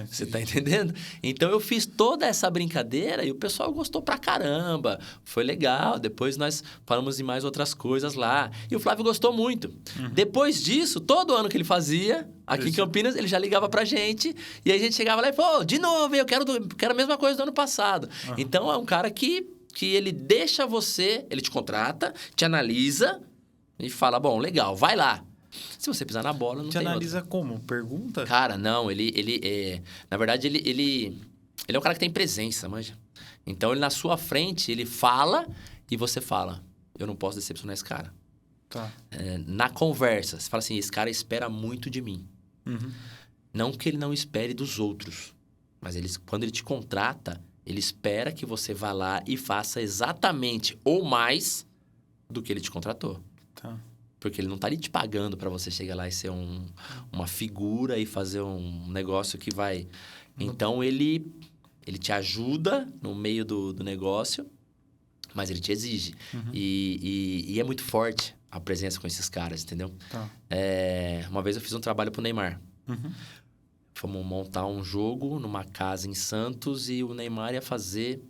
Você tá entendendo? Então, eu fiz toda essa brincadeira e o pessoal gostou pra caramba. Foi legal. Depois, nós falamos em mais outras coisas lá. E o Flávio gostou muito. Depois disso, todo ano que ele fazia, aqui em Campinas, ele já ligava pra gente. E aí, a gente chegava lá e falou, de novo, eu quero a mesma coisa do ano passado. Então, é um cara que ele deixa você, ele te contrata, te analisa e fala, bom, legal, vai lá. Se você pisar na bola, não tem outra. Te analisa como? Pergunta? Cara, não, na verdade, ele é um cara que tem presença, manja. Então, ele na sua frente, ele fala e você fala, eu não posso decepcionar esse cara. Tá. Na conversa, você fala assim, esse cara espera muito de mim. Não que ele não espere dos outros, mas quando ele te contrata, ele espera que você vá lá e faça exatamente ou mais do que ele te contratou. Tá. Porque ele não tá ali te pagando para você chegar lá e ser uma figura e fazer um negócio que vai... Então, ele te ajuda no meio do negócio, mas ele te exige. E é muito forte a presença com esses caras, entendeu? Tá. Uma vez eu fiz um trabalho pro Neymar. Fomos montar um jogo numa casa em Santos e o Neymar ia fazer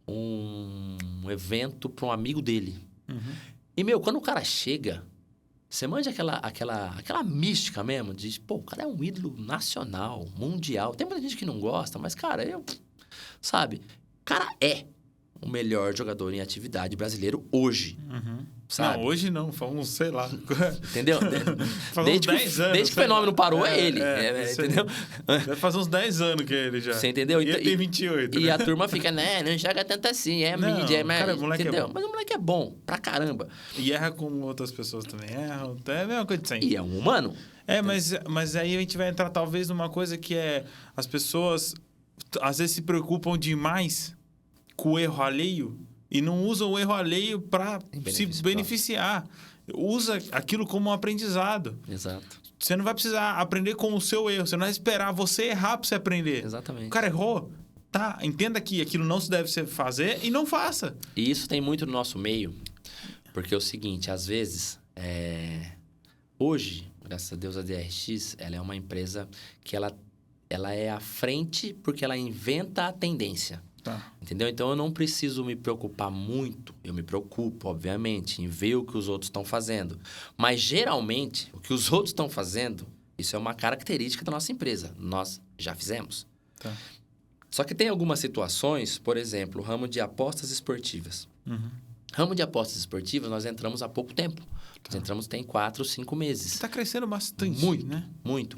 um evento para um amigo dele. E, quando o cara chega, você manja aquela mística mesmo de, pô, o cara é um ídolo nacional, mundial. Tem muita gente que não gosta, mas, cara, sabe? O cara é o melhor jogador em atividade brasileiro hoje. Sabe? Não, hoje não, faz sei lá. Entendeu? Desde 10 anos. Desde que o fenômeno parou, é ele. Entendeu? Deve fazer uns 10 anos que é ele já. Você entendeu? E ele tem 28. E a turma fica, né? Não joga tanto assim, mídia, cara, o moleque entendeu? é bom. Mas o moleque é bom, pra caramba. E erra como outras pessoas também erram. É a mesma coisa de sempre. E é um humano. Mas aí a gente vai entrar talvez numa coisa que é... As pessoas às vezes se preocupam demais com o erro alheio e não usam o erro alheio para se beneficiar. Usa aquilo como um aprendizado. Exato. Você não vai precisar aprender com o seu erro. Você não vai esperar você errar para você aprender. Exatamente. O cara errou. Tá, entenda que aquilo não se deve fazer e não faça. E isso tem muito no nosso meio. Porque é o seguinte, às vezes... Hoje, graças a Deus, a DRX, ela é uma empresa que ela é à frente porque ela inventa a tendência. Tá. Entendeu? Então, eu não preciso me preocupar muito. Eu me preocupo, obviamente, em ver o que os outros estão fazendo. Mas, geralmente, o que os outros estão fazendo, isso é uma característica da nossa empresa. Nós já fizemos. Tá. Só que tem algumas situações, por exemplo, o ramo de apostas esportivas. Ramo de apostas esportivas, nós entramos há pouco tempo. Nós entramos tem 4, 5 meses. Está crescendo bastante, muito, né? Muito.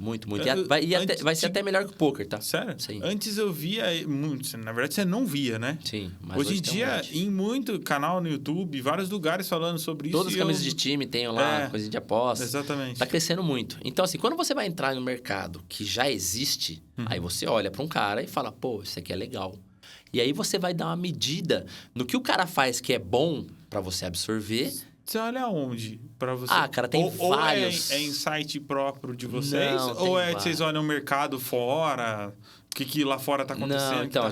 Vai ser até melhor que o poker, tá? Sério? Sim. Antes eu via muito. Na verdade, você não via, né? Sim. Mas hoje em dia, em muito canal no YouTube, vários lugares falando sobre isso. Todas as camisas de time tem lá, coisa de aposta. Exatamente. Tá crescendo muito. Então, assim, quando você vai entrar no mercado que já existe, aí você olha para um cara e fala, pô, isso aqui é legal. E aí você vai dar uma medida no que o cara faz que é bom para você absorver. Você olha aonde para você? Cara, tem vários. Ou é em site próprio de vocês? Não, ou que vocês olham o mercado fora? O que lá fora tá acontecendo? Não, então,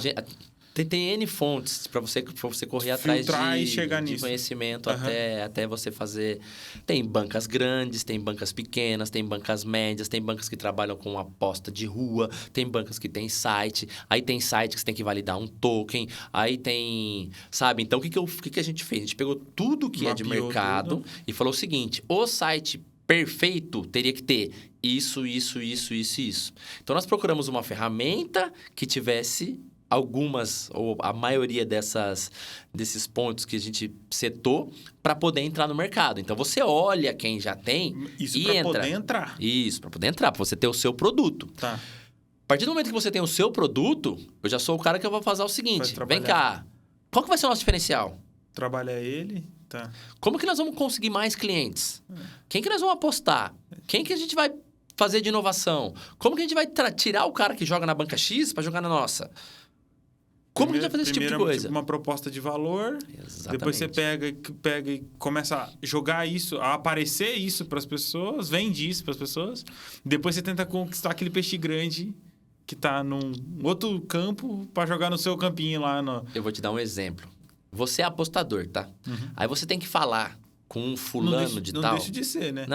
tem N fontes para você correr atrás e chegar de nisso. Conhecimento até você fazer. Tem bancas grandes, tem bancas pequenas, tem bancas médias, tem bancas que trabalham com aposta de rua, tem bancas que tem site, aí tem site que você tem que validar um token, aí tem... Sabe? Então, o que a gente fez? A gente pegou tudo que é de mercado e falou o seguinte, o site perfeito teria que ter isso. Então, nós procuramos uma ferramenta que tivesse... algumas, ou a maioria desses pontos que a gente setou para poder entrar no mercado. Então, você olha quem já tem isso e entra. Isso para poder entrar. Isso, para poder entrar, para você ter o seu produto. Tá. A partir do momento que você tem o seu produto, eu já sou o cara que eu vou fazer o seguinte. Vem cá, qual que vai ser o nosso diferencial? Trabalhar ele, tá. Como que nós vamos conseguir mais clientes? Quem que nós vamos apostar? Quem que a gente vai fazer de inovação? Como que a gente vai tirar o cara que joga na banca X para jogar na nossa? Como que a gente vai fazer esse tipo de coisa? Uma proposta de valor. Exatamente. Depois você pega e começa a jogar isso, a aparecer isso para as pessoas, vende isso para as pessoas. Depois você tenta conquistar aquele peixe grande que está num outro campo para jogar no seu campinho lá. Eu vou te dar um exemplo. Você é apostador, tá? Aí você tem que falar com um fulano de tal... Não deixa de ser, né?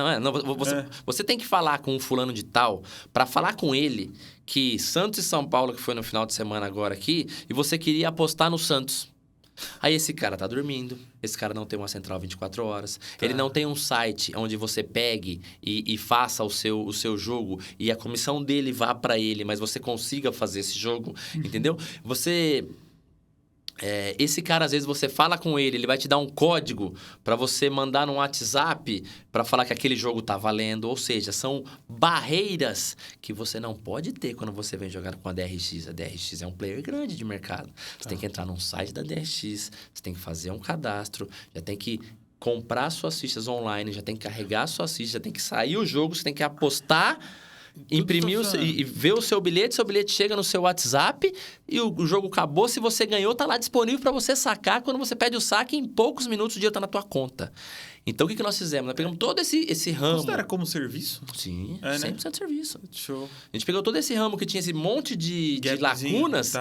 Você tem que falar com um fulano de tal para falar com ele que Santos e São Paulo, que foi no final de semana agora aqui, e você queria apostar no Santos. Aí esse cara tá dormindo, esse cara não tem uma central 24 horas, ele não tem um site onde você pegue e faça o seu jogo e a comissão dele vá para ele, mas você consiga fazer esse jogo, entendeu? Esse cara, às vezes, você fala com ele vai te dar um código para você mandar no WhatsApp para falar que aquele jogo tá valendo. Ou seja, são barreiras que você não pode ter quando você vem jogar com a DRX. A DRX é um player grande de mercado. Você tem que entrar num site da DRX, você tem que fazer um cadastro, já tem que comprar suas fichas online, já tem que carregar suas fichas, já tem que sair o jogo, você tem que apostar. imprimir e ver o seu bilhete chega no seu WhatsApp e o jogo acabou. Se você ganhou, tá lá disponível para você sacar. Quando você pede o saque, em poucos minutos o dinheiro tá na tua conta. Então, o que nós fizemos? Nós pegamos todo esse ramo... Considera como serviço? Sim, 100% de serviço. Show. A gente pegou todo esse ramo que tinha esse monte de lacunas,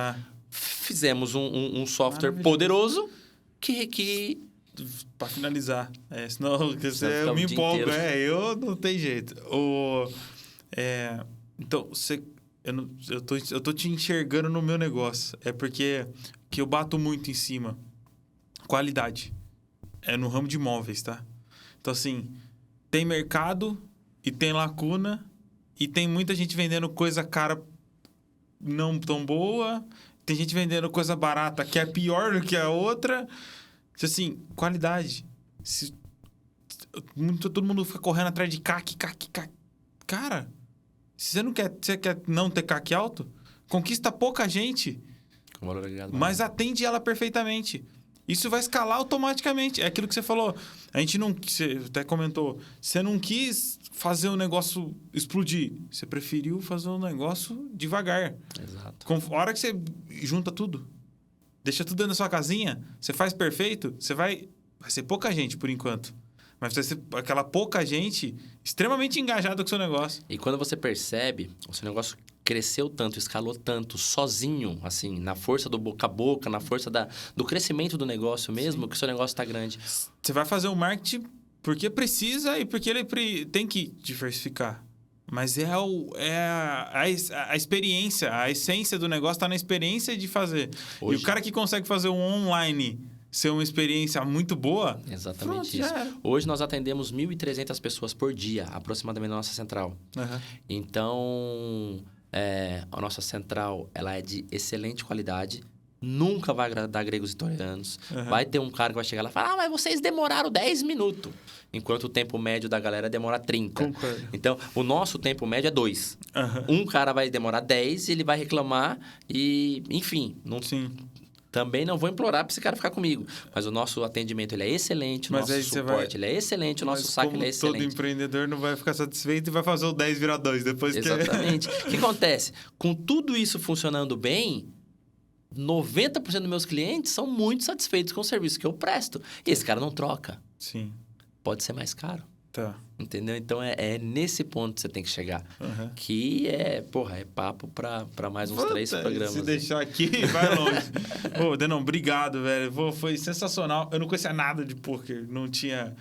fizemos um software poderoso que... Para finalizar, senão eu me empolgo, eu não tem jeito. Então, eu tô te enxergando no meu negócio. É porque que eu bato muito em cima. Qualidade. É no ramo de imóveis, tá? Então, assim, tem mercado e tem lacuna e tem muita gente vendendo coisa cara não tão boa. Tem gente vendendo coisa barata que é pior do que a outra. Assim, qualidade. Todo mundo fica correndo atrás de CAC. Cara, se você quer não ter CAC alto, conquista pouca gente, mas atende ela perfeitamente. Isso vai escalar automaticamente. É aquilo que você falou. Você até comentou, você não quis fazer o negócio explodir. Você preferiu fazer um negócio devagar. Exato. A hora que você junta tudo, deixa tudo dentro da sua casinha, você faz perfeito, vai ser pouca gente por enquanto. Mas vai ser aquela pouca gente extremamente engajada com o seu negócio. E quando você percebe, o seu negócio cresceu tanto, escalou tanto, sozinho, assim, na força do boca a boca, na força do crescimento do negócio mesmo, que o seu negócio está grande. Você vai fazer um marketing porque precisa e porque ele tem que diversificar. Mas a experiência, a essência do negócio está na experiência de fazer. Hoje, e o cara que consegue fazer um online ser uma experiência muito boa... Exatamente isso. Hoje nós atendemos 1.300 pessoas por dia, aproximadamente, na nossa central. Uhum. Então, a nossa central ela é de excelente qualidade. Nunca vai agradar gregos e troianos. Uhum. Vai ter um cara que vai chegar lá e falar: mas vocês demoraram 10 minutos. Enquanto o tempo médio da galera demora 30. Concordo. Então, o nosso tempo médio é 2. Uhum. Um cara vai demorar 10, ele vai reclamar e... Enfim, Sim. Também não vou implorar para esse cara ficar comigo. Mas o nosso atendimento ele é excelente, o nosso suporte ele é excelente, o nosso saque ele é excelente. Todo empreendedor não vai ficar satisfeito e vai fazer o 10 virar 2 depois. Exatamente. O que acontece? Com tudo isso funcionando bem... 90% dos meus clientes são muito satisfeitos com o serviço que eu presto. E esse cara não troca. Sim. Pode ser mais caro. Tá. Entendeu? Então, é nesse ponto que você tem que chegar. Uhum. Que é papo para mais uns 3 programas. Se deixar aqui, vai longe. Denão, obrigado, velho. Foi sensacional. Eu não conhecia nada de poker. Não tinha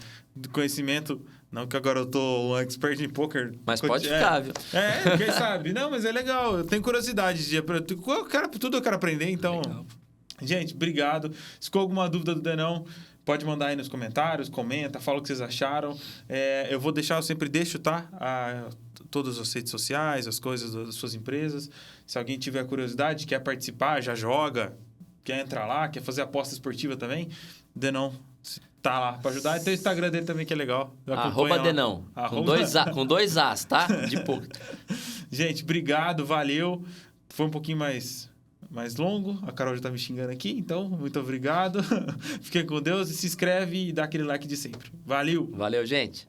conhecimento... Não que agora eu tô um expert em poker. Mas pode ficar, viu? Quem sabe? Não, mas é legal. Eu tenho curiosidade de aprender. Tudo eu quero aprender, então... Legal. Gente, obrigado. Se ficou alguma dúvida do Denão, pode mandar aí nos comentários, comenta, fala o que vocês acharam. Eu sempre deixo, tá? Todas as redes sociais, as coisas das suas empresas. Se alguém tiver curiosidade, quer participar, já joga, quer entrar lá, quer fazer aposta esportiva também, Denão tá lá para ajudar. E tem o Instagram dele também, que é legal. @Denão. Com dois As, tá? De pouco. Gente, obrigado, valeu. Foi um pouquinho mais longo. A Carol já tá me xingando aqui, então, muito obrigado. Fiquem com Deus e se inscreve e dá aquele like de sempre. Valeu! Valeu, gente!